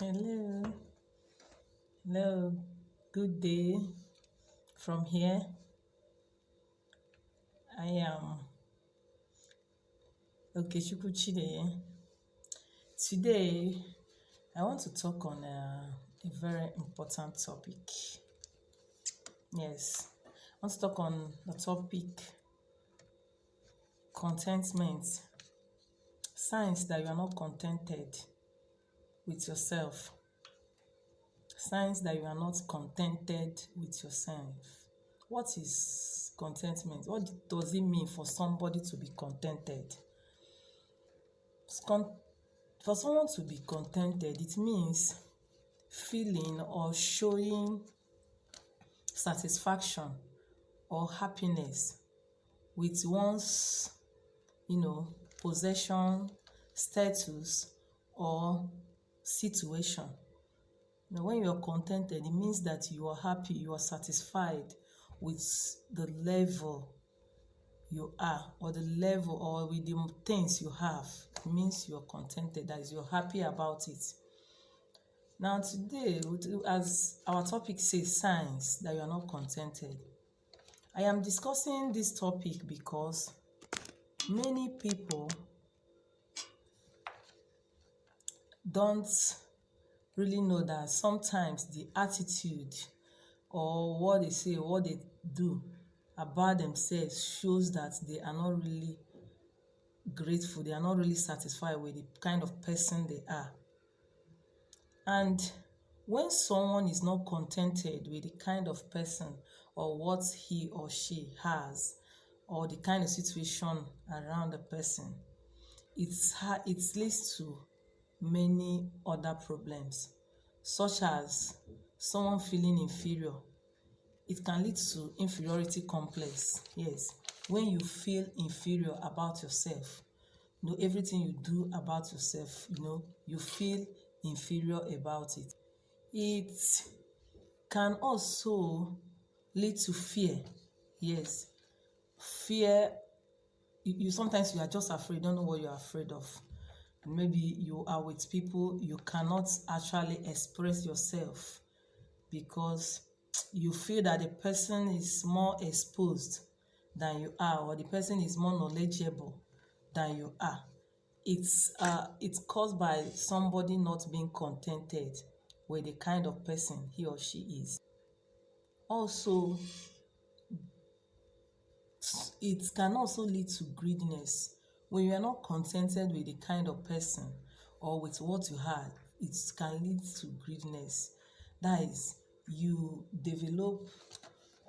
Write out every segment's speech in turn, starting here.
Hello, hello, good day. From here, I am Okechukwu Chide. Today, I want to talk on a very important topic. Yes, I want to talk on the topic contentment, signs that you are not contented with yourself, signs that you are not contented with yourself. What is contentment? What does it mean for somebody to be contented? Con- For someone to be contented, it means feeling or showing satisfaction or happiness with one's, possession, status, or situation. Now, when you are contented, it means that you are happy, you are satisfied with the level you are, or the level, or with the things you have. It means you're contented, that is, you're happy about it. Now, today, as our topic says, signs that you are not contented. I am discussing this topic because many people don't really know that sometimes the attitude or what they say, what they do about themselves shows that they are not really grateful, they are not really satisfied with the kind of person they are. And when someone is not contented with the kind of person or what he or she has, or the kind of situation around the person, it leads to many other problems, such as someone feeling inferior. It can lead to inferiority complex. Yes, when you feel inferior about yourself, everything you do about yourself, you feel inferior about it. It can also lead to fear. Yes, fear. You sometimes you are just afraid, don't know what you are afraid of. And maybe you are with people, you cannot actually express yourself because you feel that the person is more exposed than you are, or the person is more knowledgeable than you are. It's caused by somebody not being contented with the kind of person he or she is. Also, it can also lead to greediness. When you are not contented with the kind of person or with what you have, it can lead to greediness. That is, you develop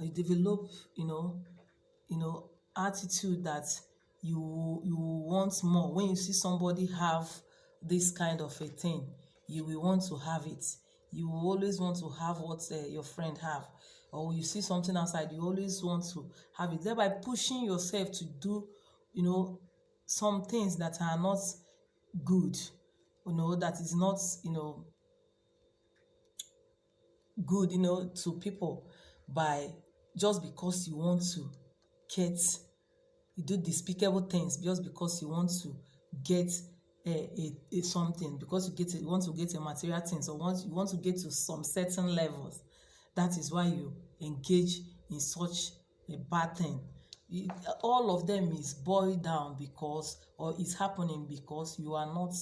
you develop attitude that you want more. When you see somebody have this kind of a thing, you will want to have it. You will always want to have what your friend have, or you see something outside, you always want to have it, thereby pushing yourself to do some things that are not good, that is not good to people, by just because you want to get you do despicable things just because you want to get a something, because you want to get a material things, or you want to get to some certain levels. That is why you engage in such a bad thing. All of them is boiled down because, or is happening because you are not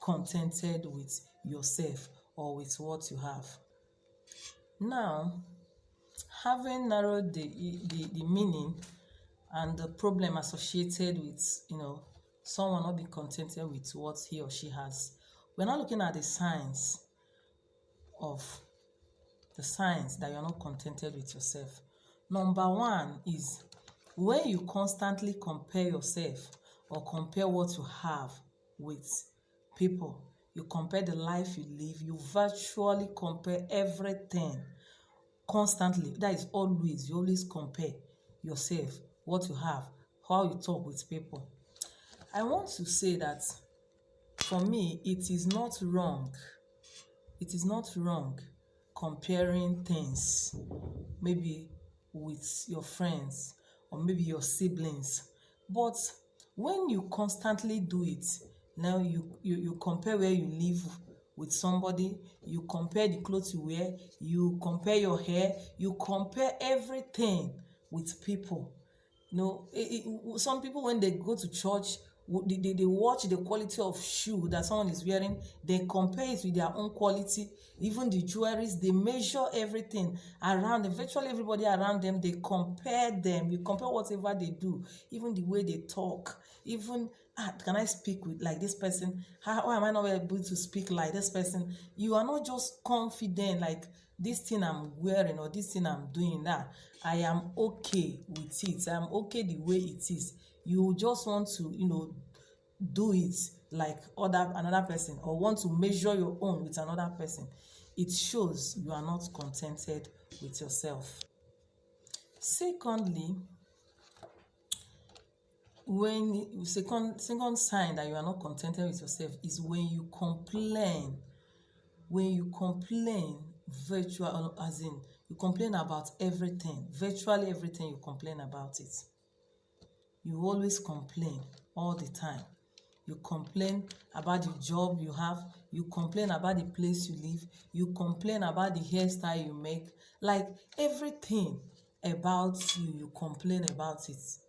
contented with yourself or with what you have. Now, having narrowed the meaning and the problem associated with someone not be contented with what he or she has, we're now looking at of the signs that you're not contented with yourself. Number one is when you constantly compare yourself or compare what you have with people. You compare the life you live, you virtually compare everything constantly. That is always, you always compare yourself, what you have, how you talk with people. I want to say that for me, it is not wrong. It is not wrong comparing things, maybe with your friends or maybe your siblings. But when you constantly do it, now you compare where you live with somebody, you compare the clothes you wear, you compare your hair, you compare everything with people. Some people, when they go to church, they watch the quality of shoe that someone is wearing, they compare it with their own quality. Even the jewelries, they measure everything around them. Virtually everybody around them, they compare them. You compare whatever they do, even the way they talk. Even, can I speak with like this person? Why am I not able to speak like this person? You are not just confident like, this thing I'm wearing or this thing I'm doing now, I am okay with it. I'm okay the way it is. You just want to, do it like another person, or want to measure your own with another person. It shows you are not contented with yourself. Secondly, second sign that you are not contented with yourself is when you complain. When you complain virtual, as in you complain about everything, virtually everything, you complain about it. You always complain all the time. You complain about the job you have, you complain about the place you live, you complain about the hairstyle you make, like everything about you, you complain about it.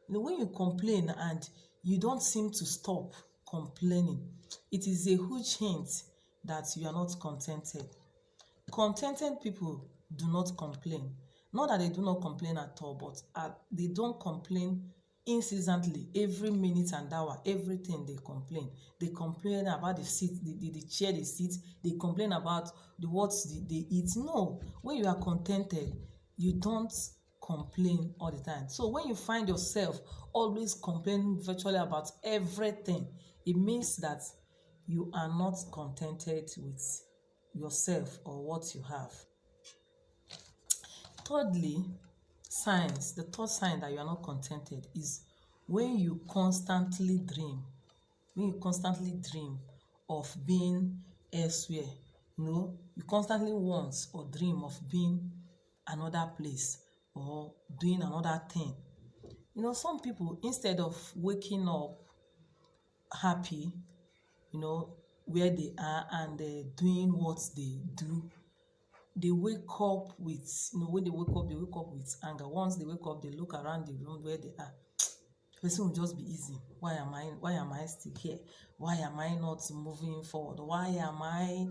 When you complain and you don't seem to stop complaining, it is a huge hint that you are not contented. Contented people do not complain. Not that they do not complain at all, but they don't complain incessantly, every minute and hour, everything they complain. They complain about the seat, the chair they sit, they complain about what they eat. No, when you are contented, you don't complain all the time. So when you find yourself always complaining virtually about everything, it means that you are not contented with yourself or what you have. Thirdly, the third sign that you are not contented is when you constantly dream. When you constantly dream of being elsewhere. You constantly want or dream of being another place or doing another thing. Some people, instead of waking up happy, where they are and doing what they do, they wake up with, when they wake up with anger. Once they wake up, they look around the room where they are. The person will just be easy. Why am I still here? Why am I not moving forward? Why am I,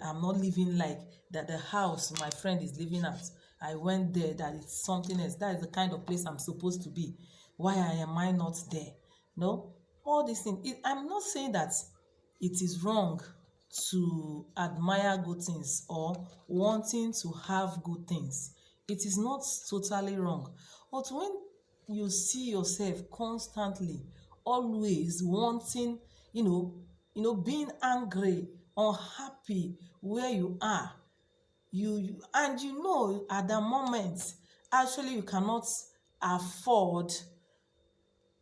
I'm not living like that the house my friend is living at. I went there, that is something else. That is the kind of place I'm supposed to be. Why am I not there? No, all these things. I'm not saying that it is wrong to admire good things or wanting to have good things. It is not totally wrong. But when you see yourself constantly, always wanting, being angry, unhappy where you are, and at the moment, actually you cannot afford,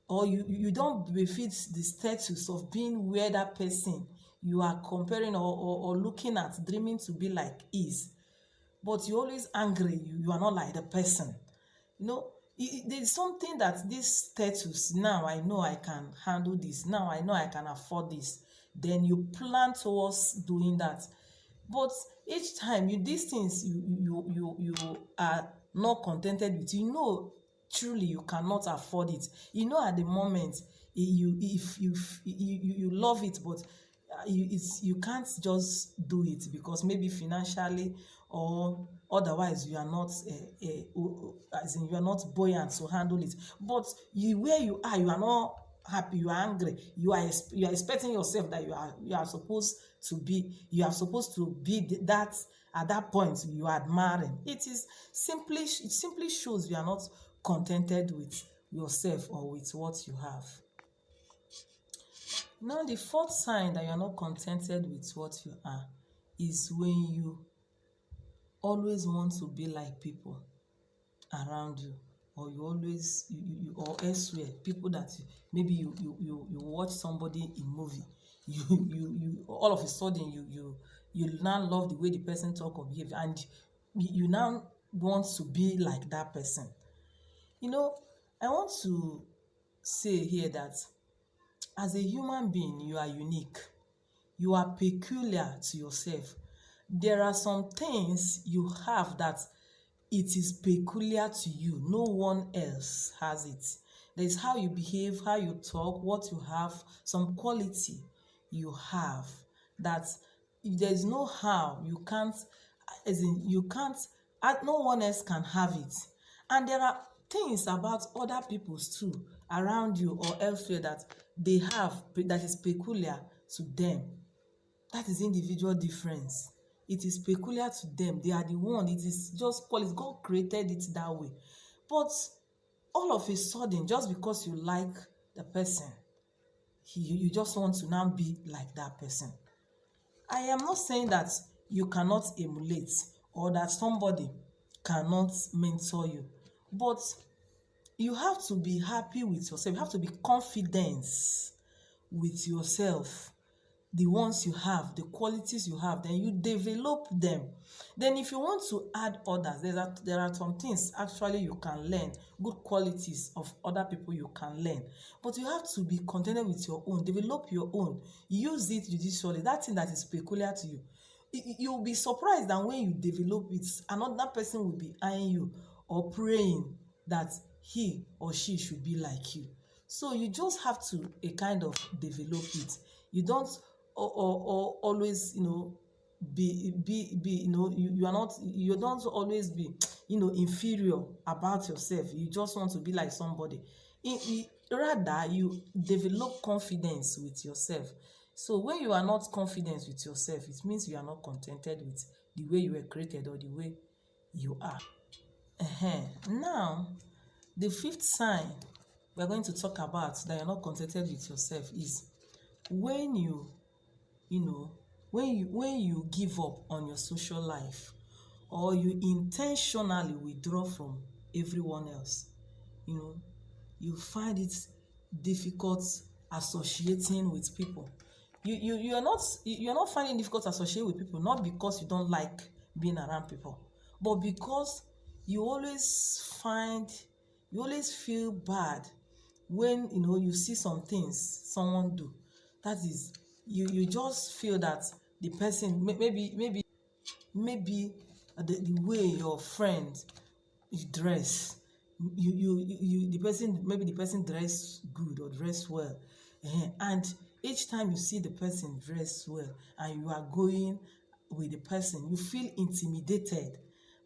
or you don't befit the status of being where that person you are comparing or looking at, dreaming to be like is, but you're always angry, you are not like the person. There's something that this status, now I know I can handle this, now I know I can afford this, then you plan towards doing that. But each time these things you are not contented with, truly you cannot afford it. At the moment, if you love it, but you can't just do it because maybe financially or otherwise you are not as in you are not buoyant to handle it. But where you are not happy, you are angry, you are expecting yourself that you are supposed to be, that at that point you are admiring. It simply shows you are not contented with yourself or with what you have. Now, the fourth sign that you are not contented with what you are is when you always want to be like people around you, or you always or elsewhere, people that maybe you watch somebody in movie, you all of a sudden you now love the way the person talk or behave, and you now want to be like that person. I want to say here that as a human being, you are unique. You are peculiar to yourself. There are some things you have that it is peculiar to you. No one else has it. There is how you behave, how you talk, what you have, some quality you have that there is no how you can't, as in you can't, no one else can have it. And there are things about other people's too around you or elsewhere that they have that is peculiar to them. That is individual difference. It is peculiar to them. They are the one. It is just quality. God created it that way. But all of a sudden, just because you like the person, you just want to now be like that person. I am not saying that you cannot emulate or that somebody cannot mentor you, but you have to be happy with yourself. You have to be confident with yourself, the ones you have, the qualities you have, then you develop them. Then if you want to add others, there are some things actually you can learn, good qualities of other people you can learn. But you have to be contented with your own, develop your own, use it judiciously, that thing that is peculiar to you. You'll be surprised that when you develop it, another person will be eyeing you or praying that he or she should be like you. So you just have to a kind of develop it. You don't or always be you are not, you don't always be inferior about yourself. You just want to be like somebody. Rather you develop confidence with yourself. So when you are not confident with yourself, it means you are not contented with the way you were created or the way you are. Now the fifth sign we are going to talk about that you're not contented with yourself is when when you give up on your social life or you intentionally withdraw from everyone else. You find it difficult associating with people. You're not finding it difficult associating with people, not because you don't like being around people, but because you always feel bad when you see some things someone do. That is, you just feel that the person maybe the way your friend is dress, the person, maybe the person dress good or dress well, and each time you see the person dress well and you are going with the person, you feel intimidated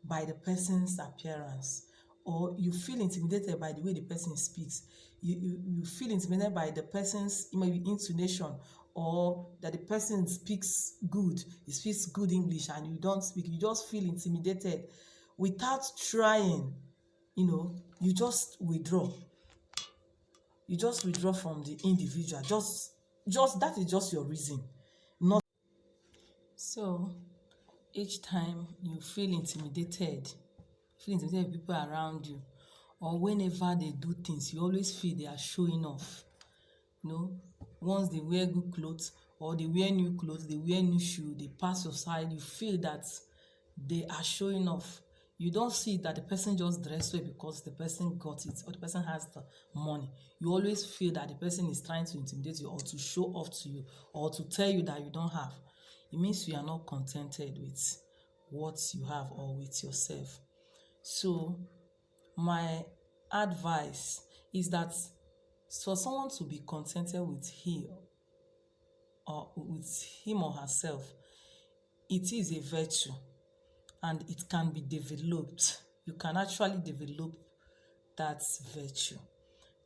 by the person's appearance, or you feel intimidated by the way the person speaks. You feel intimidated by the person's maybe intonation, or that the person speaks good, he speaks good English and you don't speak. You just feel intimidated without trying. You just withdraw. You just withdraw from the individual. Just that is just your reason. Not so each time you feel intimidated with people around you, or whenever they do things, you always feel they are showing off. Once they wear good clothes or they wear new clothes, they wear new shoe, they pass your side, you feel that they are showing off. You don't see that the person just dressed well because the person got it or the person has the money. You always feel that the person is trying to intimidate you or to show off to you or to tell you that you don't have. It means you are not contented with what you have or with yourself. So my advice is that for someone to be contented with him or herself, it is a virtue and it can be developed. You can actually develop that virtue.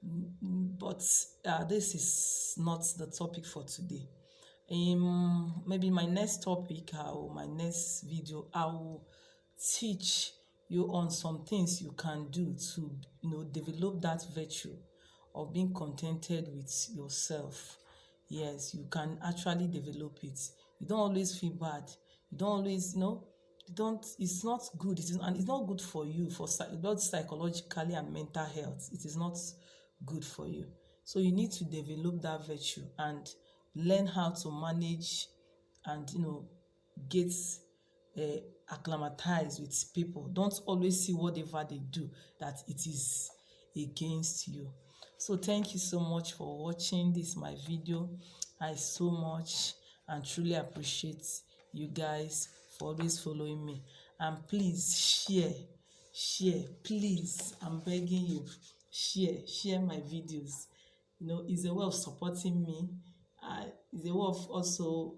But this is not the topic for today. Maybe my next topic or my next video, I will teach you on some things you can do to develop that virtue of being contented with yourself. Yes, you can actually develop it. You don't always feel bad. You don't always it's not good. And it's not good for you, both psychologically and mental health. It is not good for you. So you need to develop that virtue and learn how to manage and get acclimatized with people. Don't always see whatever they do that it is against you. So thank you so much for watching this my video. I so much and truly appreciate you guys for always following me. And please share, please, I'm begging you, share my videos. It's a way of supporting me. It's a way of also,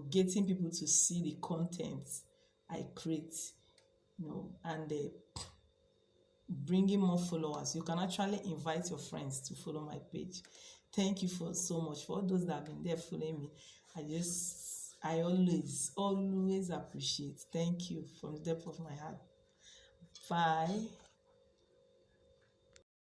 getting people to see the content I create, and bringing more followers. You can actually invite your friends to follow my page. Thank you for so much for all those that have been there following me. I always appreciate. Thank you from the depth of my heart. Bye.